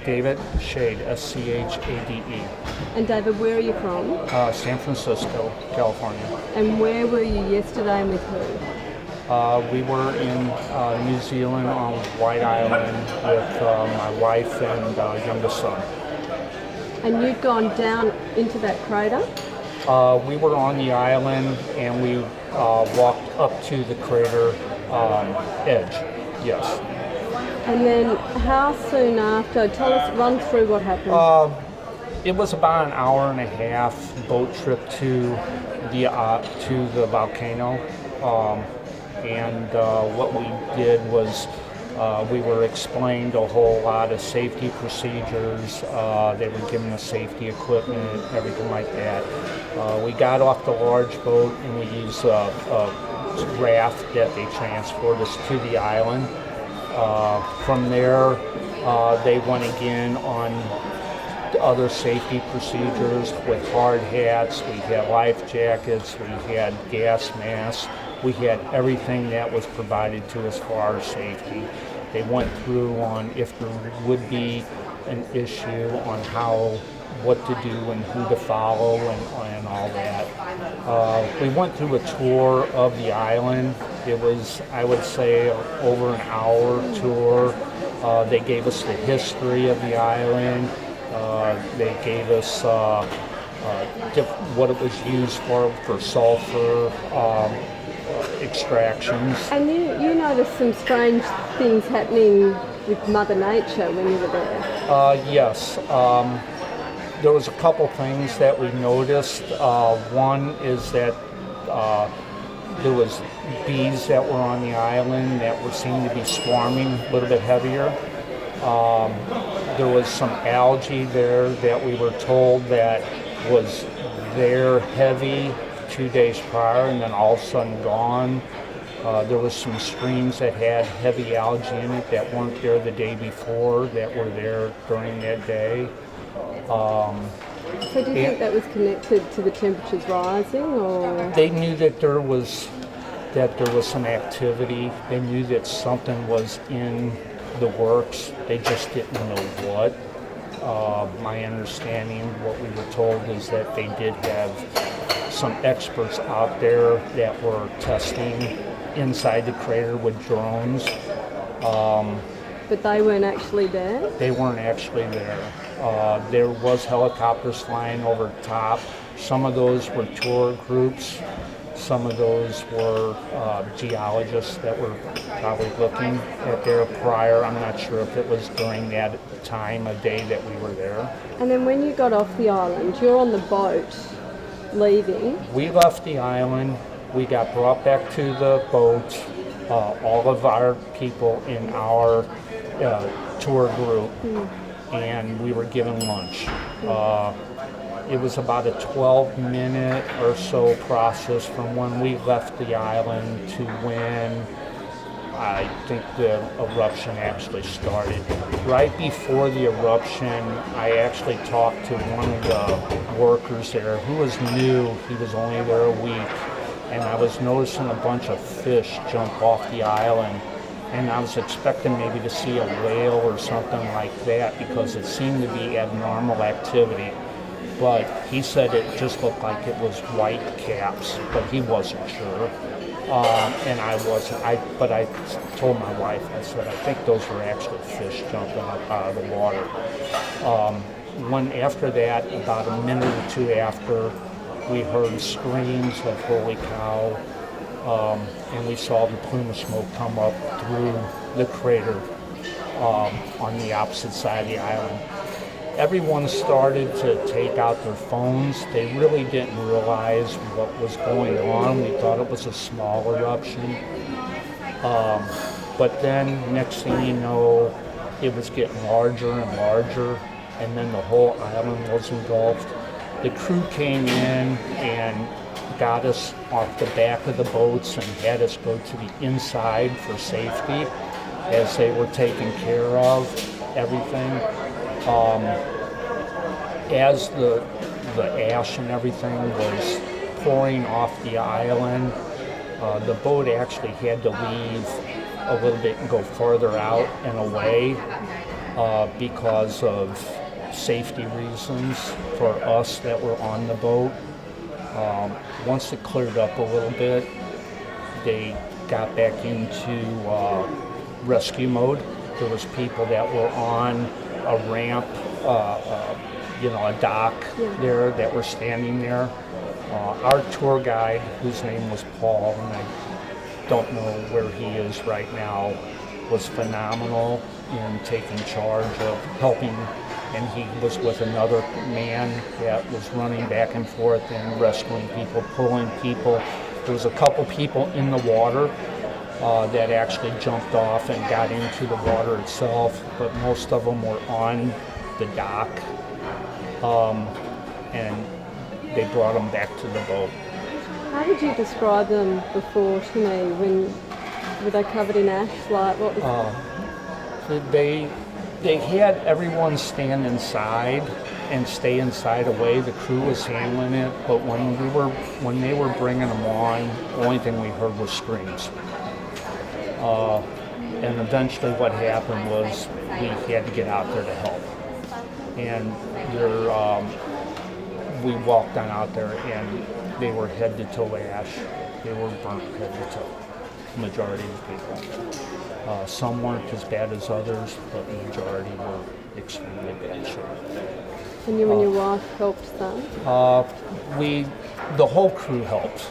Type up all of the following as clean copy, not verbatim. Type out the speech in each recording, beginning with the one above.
David Schade, S-C-H-A-D-E. And David, where are you from? San Francisco, California. And where were you yesterday and with who? We were in New Zealand on White Island with my wife and youngest son. And you'd gone down into that crater? We were on the island and we walked up to the crater edge, yes. And then how soon after, run through what happened. It was about an hour and a half boat trip to the volcano. And what we did was we were explained a whole lot of safety procedures. They were giving us safety equipment, everything like that. We got off the large boat and we used a raft that they transported us to the island. From there, they went again on other safety procedures with hard hats. We had life jackets, we had gas masks. We had everything that was provided to us for our safety. They went through on if there would be an issue on what to do and who to follow and all that. We went through a tour of the island. It was, I would say, over an hour tour. They gave us the history of the island. They gave us what it was used for sulfur extractions. And you noticed some strange things happening with Mother Nature when you were there. Yes. There was a couple things that we noticed. One is that there was bees that were on the island that seemed to be swarming a little bit heavier. There was some algae there that we were told that was there heavy 2 days prior and then all of a sudden gone. There was some streams that had heavy algae in it that weren't there the day before that were there during that day. So do you think that was connected to the temperatures rising, or? They knew that there was some activity. They knew that something was in the works. They just didn't know what. My understanding, what we were told, is that they did have some experts out there that were testing inside the crater with drones. But they weren't actually there? They weren't actually there. There was helicopters flying over top. Some of those were tour groups. Some of those were geologists that were probably looking at there prior. I'm not sure if it was during that time of day that we were there. And then when you got off the island, you're on the boat leaving. We left the island. We got brought back to the boat. All of our people in our tour group, and we were given lunch. It was about a 12-minute or so process from when we left the island to when I think the eruption actually started. Right before the eruption, I actually talked to one of the workers there who was new. He was only there a week, and I was noticing a bunch of fish jump off the island. And I was expecting maybe to see a whale or something like that because it seemed to be abnormal activity. But he said it just looked like it was white caps, but he wasn't sure. And I wasn't. But I told my wife, I said, I think those were actually fish jumping up out of the water. After that, about a minute or two after, we heard screams of holy cow. And we saw the plume of smoke come up through the crater on the opposite side of the island. Everyone started to take out their phones. They really didn't realize what was going on. We thought it was a small eruption. But then, next thing you know, it was getting larger and larger, and then the whole island was engulfed. The crew came in and got us off the back of the boats and had us go to the inside for safety as they were taking care of everything. As the ash and everything was pouring off the island, the boat actually had to leave a little bit and go further out and away. because of safety reasons for us that were on the boat. Once it cleared up a little bit, they got back into rescue mode. There was people that were on a ramp, a dock there that were standing there. Our tour guide, whose name was Paul, and I don't know where he is right now, was phenomenal in taking charge of helping, and he was with another man that was running back and forth and rescuing people, pulling people. There was a couple people in the water that actually jumped off and got into the water itself, but most of them were on the dock, and they brought them back to the boat. How would you describe them before to me? Were they covered in ash? Like what was They had everyone stand inside and stay inside away. The crew was handling it, but when they were bringing them on, the only thing we heard was screams. And eventually, what happened was we had to get out there to help. And we walked on out there, and they were head to toe ash. They were burnt head to toe. Majority of people. Some weren't as bad as others, but the majority were extremely bad shape. And you and your wife helped some? The whole crew helped.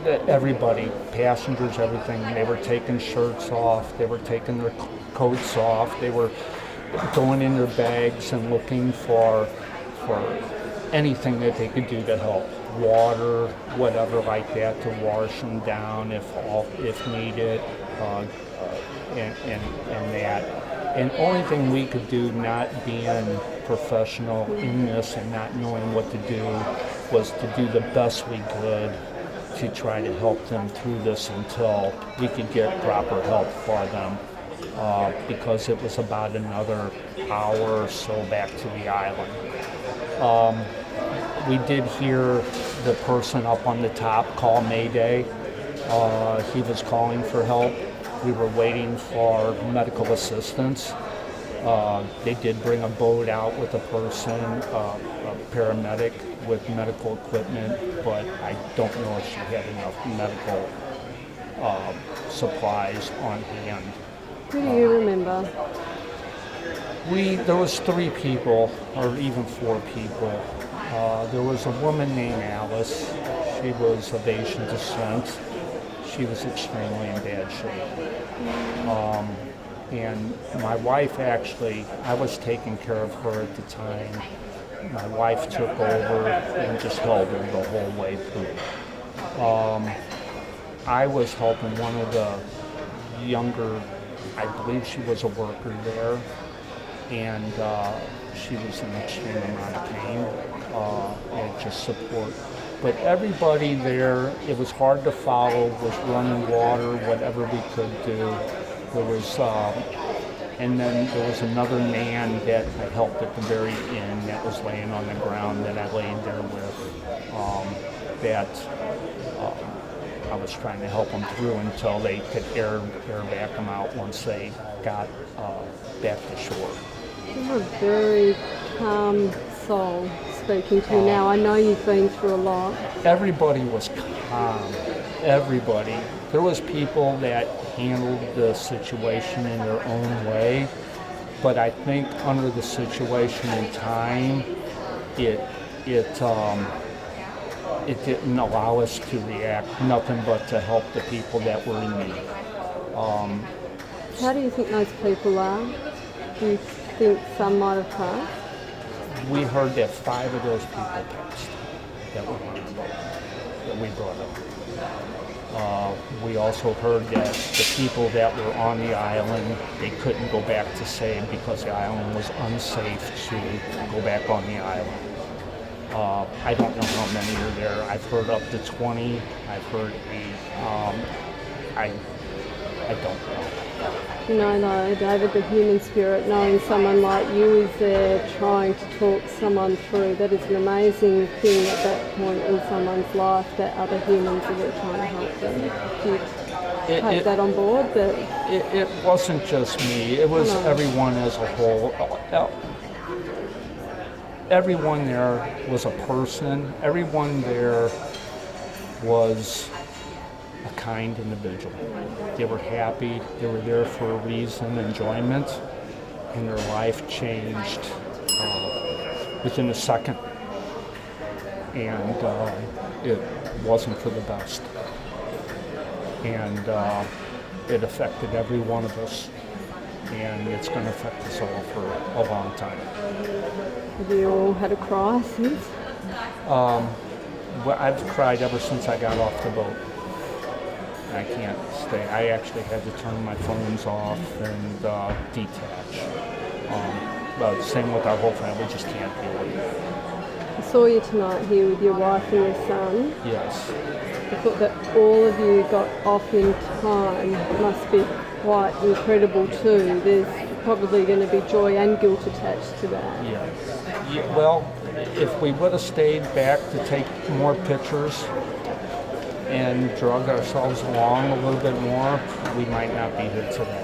Everybody, passengers, everything. They were taking shirts off. They were taking their coats off. They were going in their bags and looking for anything that they could do to help. Water, whatever like that, to wash them down if needed, and that. And only thing we could do, not being professional in this and not knowing what to do, was to do the best we could to try to help them through this until we could get proper help for them, because it was about another hour or so back to the island. We did hear the person up on the top call Mayday. He was calling for help. We were waiting for medical assistance. They did bring a boat out with a person, a paramedic with medical equipment, but I don't know if she had enough medical supplies on hand. Who do you remember? There was 3 people, or even 4 people. There was a woman named Alice. She was of Asian descent. She was extremely in bad shape. And my wife actually, I was taking care of her at the time. My wife took over and just held her the whole way through. I was helping one of the younger, I believe she was a worker there, and she was in extreme amount of pain and just support. But everybody there, it was hard to follow, was running water, whatever we could do. There was, and then there was another man that I helped at the very end that was laying on the ground that I laid there with, I was trying to help them through until they could air back them out once they got back to shore. You're a very calm soul speaking to you now. I know you've been through a lot. Everybody was calm. Everybody. There was people that handled the situation in their own way, but I think under the situation and time, it didn't allow us to react, nothing but to help the people that were in need. How do you think those people are? Do you think some might have passed? We heard that 5 of those people passed that were on the boat that we brought up. We also heard that the people that were on the island, they couldn't go back to save because the island was unsafe to go back on the island. I don't know how many are there. I've heard up to 20. I've heard 8. I don't know. You know, though, David, the human spirit, knowing someone like you is there trying to talk someone through, that is an amazing thing at that point in someone's life, that other humans are there trying to help them. take that on board? That It wasn't just me. It was No. everyone as a whole. Everyone there was a person. Everyone there was a kind individual. They were happy. They were there for a reason, enjoyment, and their life changed within a second. And it wasn't for the best. And it affected every one of us. And it's going to affect us all for a long time. have you all had a crisis? Well, I've cried ever since I got off the boat. I can't stay. I actually had to turn my phones off and detach. But same with our whole family, we just can't deal with it. I saw you tonight here with your wife and your son. Yes. I thought that all of you got off in time. It must be quite incredible too. There's probably going to be joy and guilt attached to that. Yeah, well, if we would have stayed back to take more pictures and drug ourselves along a little bit more, we might not be here today.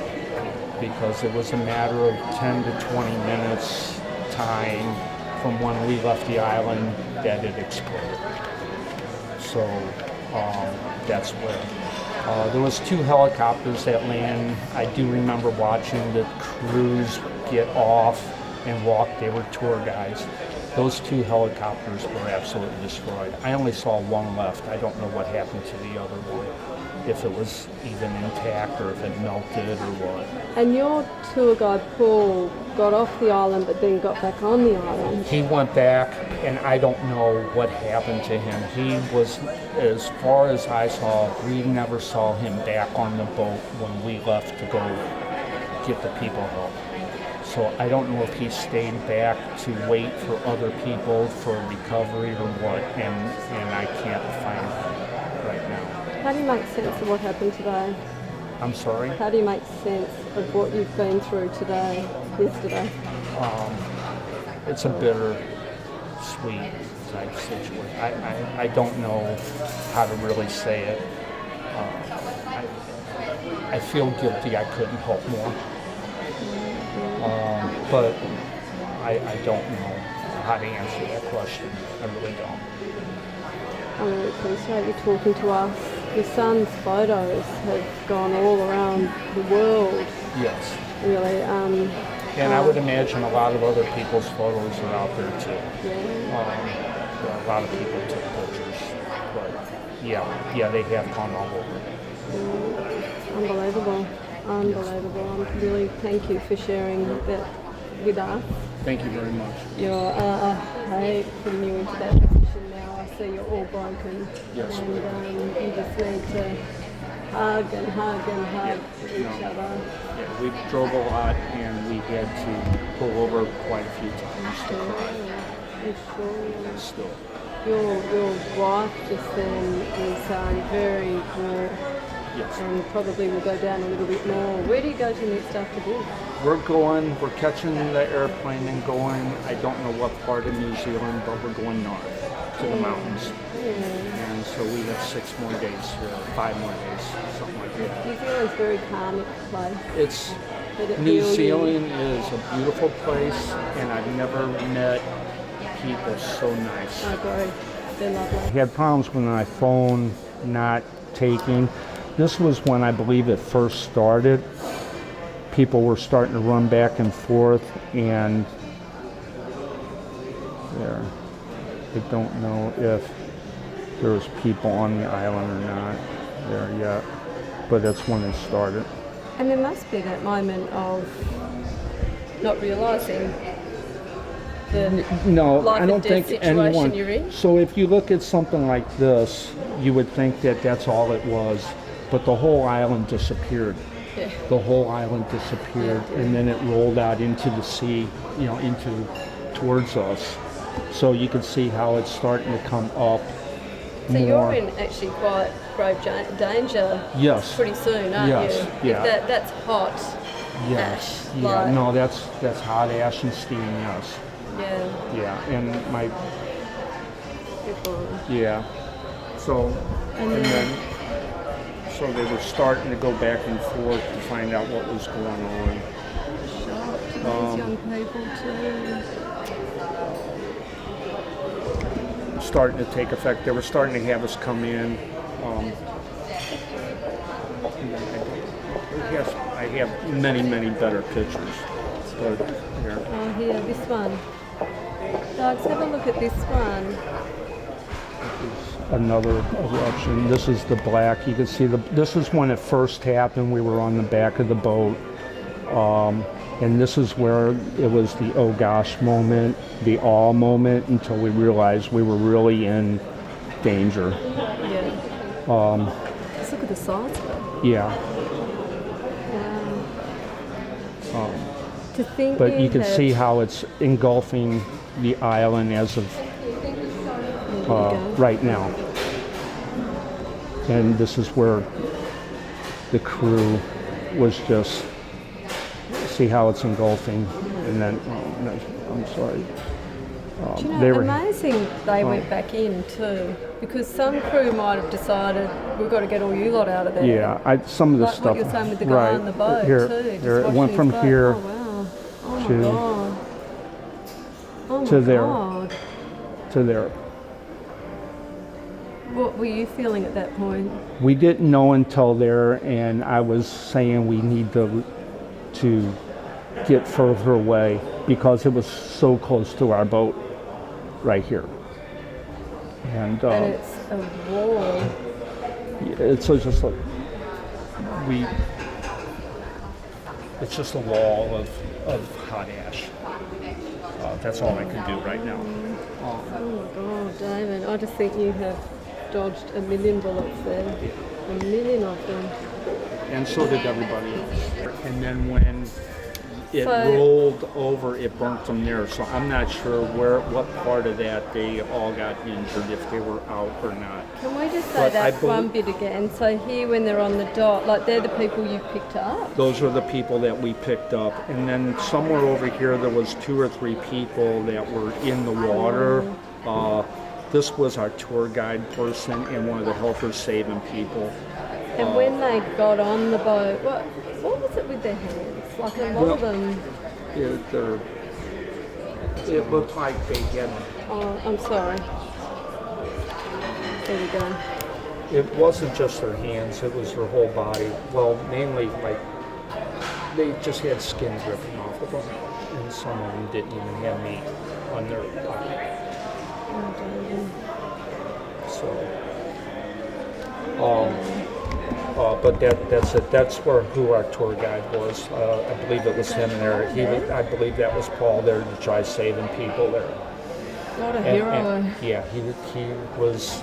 Because it was a matter of 10 to 20 minutes time from when we left the island that it exploded. So that's where. There was 2 helicopters that landed. I do remember watching the crews get off and walk. They were tour guides. Those 2 helicopters were absolutely destroyed. I only saw one left. I don't know what happened to the other one, if it was even intact or if it melted or what. And your tour guide, Paul, got off the island but then got back on the island. He went back, and I don't know what happened to him. He was, as far as I saw, we never saw him back on the boat when we left to go get the people help. So I don't know if he stayed back to wait for other people for recovery or what, and I can't find him right now. How do you make sense of what happened today? I'm sorry? How do you make sense of what you've been through today, yesterday? It's a bitter, sweet type situation. I don't know how to really say it. I feel guilty I couldn't help more. But I don't know how to answer that question. I really don't. I really appreciate you talking to us. Your son's photos have gone all around the world, Yes. really. And I would imagine a lot of other people's photos are out there too. Yeah. A lot of people took pictures. But yeah, they have gone all over. Unbelievable. Unbelievable. I really thank you for sharing that with us. Thank you very much. I hate putting you into that position now. I see you're all broken. Yes. And you just need to hug and hug and hug each other. Yeah, we drove a lot and we had to pull over quite a few times to cry. You sure? Still. Your wife just then is very raw. Yes. And probably will go down a little bit more. Where do you go to next after this? We're catching the airplane and going, I don't know what part of New Zealand, but we're going north to the mountains. Yeah. And so we have 6 more days here, 5 more days, something like that. New Zealand's a very calming place. It's, Did it New feel you? Zealand is a beautiful place and I've never met people so nice. I agree. They're lovely. I had problems with my phone not taking. This was when I believe it first started. People were starting to run back and forth, and there. I don't know if there was people on the island or not there yet, but that's when it started. And there must be that moment of not realising the No, life I don't and death think situation anyone. you're in. So if you look at something like this, you would think that that's all it was, but the whole island disappeared. Yeah. The whole island disappeared, and then it rolled out into the sea, towards us. So you could see how it's starting to come up So more. you're in actually quite grave danger Yes. pretty soon, aren't Yes, you? yeah. If that's hot Yes. ash. Yeah. like- No, that's hot ash and steam. Yes. Yeah. Yeah. And my Good one. yeah. So And and then then So they were starting to go back and forth to find out what was going on. Shock to these young people too. Starting to take effect. They were starting to have us come in. I have many better pictures. But here. Oh, here, this one. Dogs, have a look at this one. Another eruption. This is the black. You can see this is when it first happened. We were on the back of the boat. And this is where it was the oh gosh moment, the awe moment, until we realized we were really in danger. Yeah. Let's look at the size of it. Yeah. Wow. To think But you can had- see how it's engulfing the island as of right now. And this is where the crew was just, see how it's engulfing. And then, no, I'm sorry. Do you know, they were amazing they went back in too, because some crew might have decided we've got to get all you lot out of there. Yeah, some of the Like stuff. what you're saying with the guy right on the boat here, too. just here, it washing went his from boat. here Oh wow! Oh my to- god! Oh my to there. god! to there. What were you feeling at that point? We didn't know until there, and I was saying we need to get further away because it was so close to our boat right here. And And it's a wall. it's just like it's just a wall of hot ash. That's all I can do right now. Oh my god, David! I just think you have dodged a million bullets there. A million of them. And so did everybody else. And then when it So- rolled over, it burnt them there. So I'm not sure what part of that they all got injured, if they were out or not. Can we just say But I that one bit again? So here, when they're on the dot, like they're the people you picked up. Those are the people that we picked up. And then somewhere over here, there was 2 or 3 people that were in the water. This was our tour guide person and one of the helpers saving people. And when they got on the boat, what was it with their hands? Like a lot of them. It looked like they had. Oh, I'm sorry. There we go. It wasn't just their hands; it was their whole body. Well, mainly like they just had skin dripping off of them, and some of them didn't even have meat on their body. So, but that's it. That's who our tour guide was. I believe it was him there. I believe that was Paul there to try saving people there. What a hero. Yeah, he was,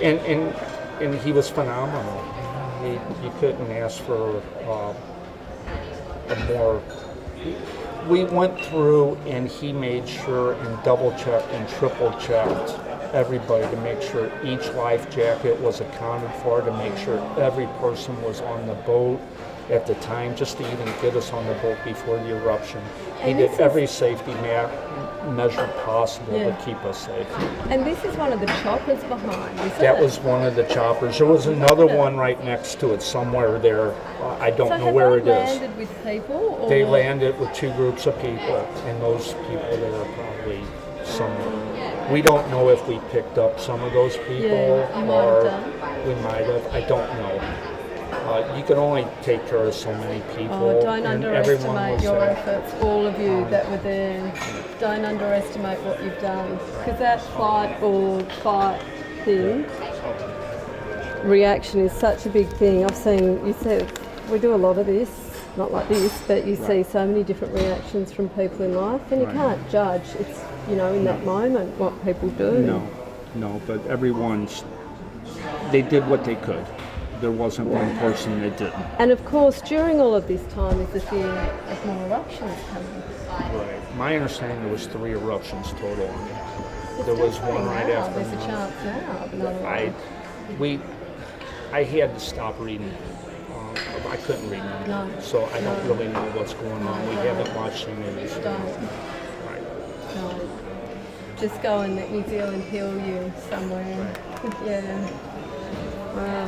and he was phenomenal. You couldn't ask for a more. We went through and he made sure and double checked and triple checked everybody to make sure each life jacket was accounted for, to make sure every person was on the boat at the time, just to even get us on the boat before the eruption. He And did this every safety measure possible Yeah. to keep us safe. And this is one of the choppers behind, isn't That it? was one of the choppers. There was another one right next to it somewhere there. I don't So know have where they it is. landed with people? Or? They landed with 2 groups of people, and those people there are probably some. We don't know if we picked up some of those people, Yeah, you might or have done. we might have. I don't know. You can only take care of so many people. Oh, don't and everyone underestimate was your there. efforts, all of you that were there. Don't underestimate what you've done. Because that fight or fight thing, reaction is such a big thing. I've seen, you said, we do a lot of this, not like this, but you see so many different reactions from people in life, and you Right. can't judge. It's, in that moment, what people do. No, but they did what they could. There wasn't one person that didn't. And of course, during all of this time is the fear of more eruptions coming. Right. My understanding, there was 3 eruptions total. It's There was definitely one right now. after There's a chance now of another one. I had to stop reading. I couldn't read No. now, so I don't No. really know what's going on. We haven't watched the news. Don't. Right. No. Just go and let New Zealand heal you somewhere. Yeah. Wow.